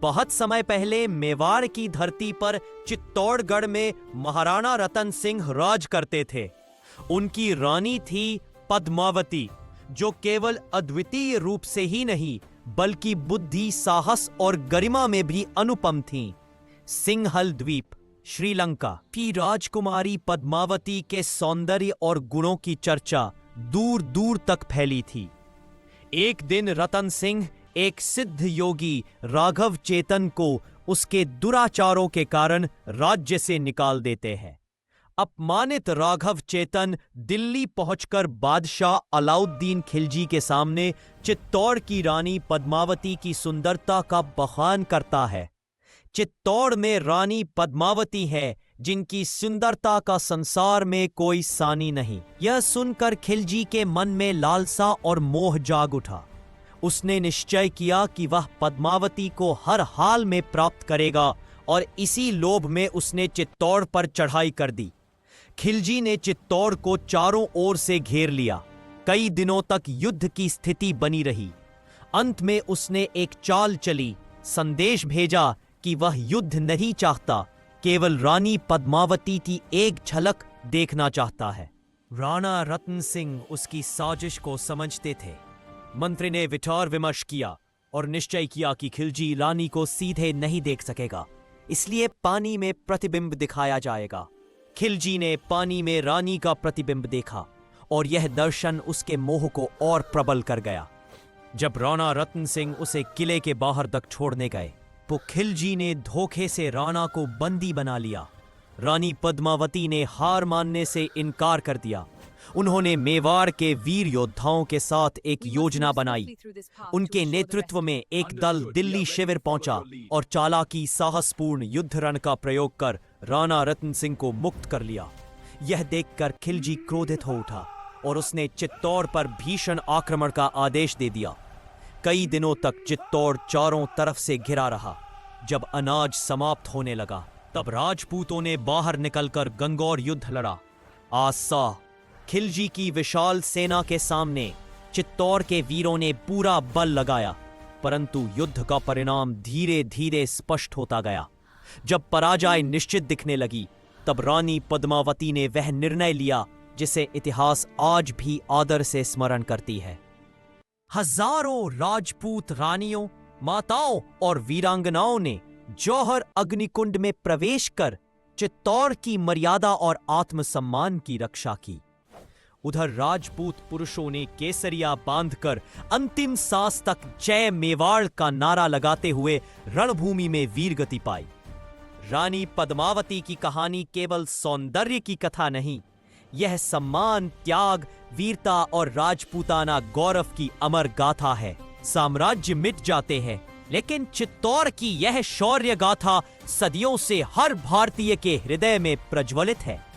बहुत समय पहले मेवाड़ की धरती पर चित्तौड़गढ़ में महाराणा रतन सिंह राज करते थे। उनकी रानी थी पद्मावती, जो केवल अद्वितीय रूप से ही नहीं बल्कि बुद्धि, साहस और गरिमा में भी अनुपम थीं। सिंहल द्वीप, श्रीलंका की राजकुमारी पद्मावती के सौंदर्य और गुणों की चर्चा दूर दूर तक फैली थी। एक दिन रतन सिंह एक सिद्ध योगी राघव चेतन को उसके दुराचारों के कारण राज्य से निकाल देते हैं। अपमानित राघव चेतन दिल्ली पहुंचकर बादशाह अलाउद्दीन खिलजी के सामने चित्तौड़ की रानी पद्मावती की सुंदरता का बखान करता है। चित्तौड़ में रानी पद्मावती है, जिनकी सुंदरता का संसार में कोई सानी नहीं। यह सुनकर खिलजी के मन में लालसा और मोह जाग उठा। उसने निश्चय किया कि वह पद्मावती को हर हाल में प्राप्त करेगा और इसी लोभ में उसने चित्तौड़ पर चढ़ाई कर दी। खिलजी ने चित्तौड़ को चारों ओर से घेर लिया। कई दिनों तक युद्ध की स्थिति बनी रही। अंत में उसने एक चाल चली, संदेश भेजा कि वह युद्ध नहीं चाहता, केवल रानी पद्मावती की एक झलक देखना चाहता है। राणा रतन सिंह उसकी साजिश को समझते थे। मंत्री ने विचार विमर्श किया और निश्चय किया कि खिलजी रानी को सीधे नहीं देख सकेगा, इसलिए पानी में प्रतिबिंब दिखाया जाएगा। खिलजी ने पानी में रानी का प्रतिबिंब देखा और यह दर्शन उसके मोह को और प्रबल कर गया। जब राणा रतन सिंह उसे किले के बाहर तक छोड़ने गए तो खिलजी ने धोखे से राणा को बंदी बना लिया। रानी पद्मावती ने हार मानने से इनकार कर दिया। उन्होंने मेवाड़ के वीर योद्धाओं के साथ एक योजना बनाई। उनके नेतृत्व में एक दल दिल्ली शिविर पहुंचा और चालाकी, साहसपूर्ण युद्ध रण का प्रयोग कर राणा रतन सिंह को मुक्त कर लिया। यह देखकर खिलजी क्रोधित हो उठा और उसने चित्तौड़ पर भीषण आक्रमण का आदेश दे दिया। कई दिनों तक चित्तौड़ चारों तरफ से घिरा रहा। जब अनाज समाप्त होने लगा तब राजपूतों ने बाहर निकलकर गंगौर युद्ध लड़ा। आसा खिलजी की विशाल सेना के सामने चित्तौड़ के वीरों ने पूरा बल लगाया, परंतु युद्ध का परिणाम धीरे धीरे स्पष्ट होता गया। जब पराजय निश्चित दिखने लगी तब रानी पद्मावती ने वह निर्णय लिया जिसे इतिहास आज भी आदर से स्मरण करती है। हजारों राजपूत रानियों, माताओं और वीरांगनाओं ने जौहर अग्निकुंड में प्रवेश कर चित्तौड़ की मर्यादा और आत्मसम्मान की रक्षा की। उधर राजपूत पुरुषों ने केसरिया बांधकर अंतिम सांस तक जय मेवाड़ का नारा लगाते हुए रणभूमि में वीरगति पाई। रानी पद्मावती की कहानी केवल सौंदर्य की कथा नहीं, यह सम्मान, त्याग, वीरता और राजपूताना गौरव की अमर गाथा है। साम्राज्य मिट जाते हैं, लेकिन चित्तौड़ की यह शौर्य गाथा सदियों से हर भारतीय के हृदय में प्रज्वलित है।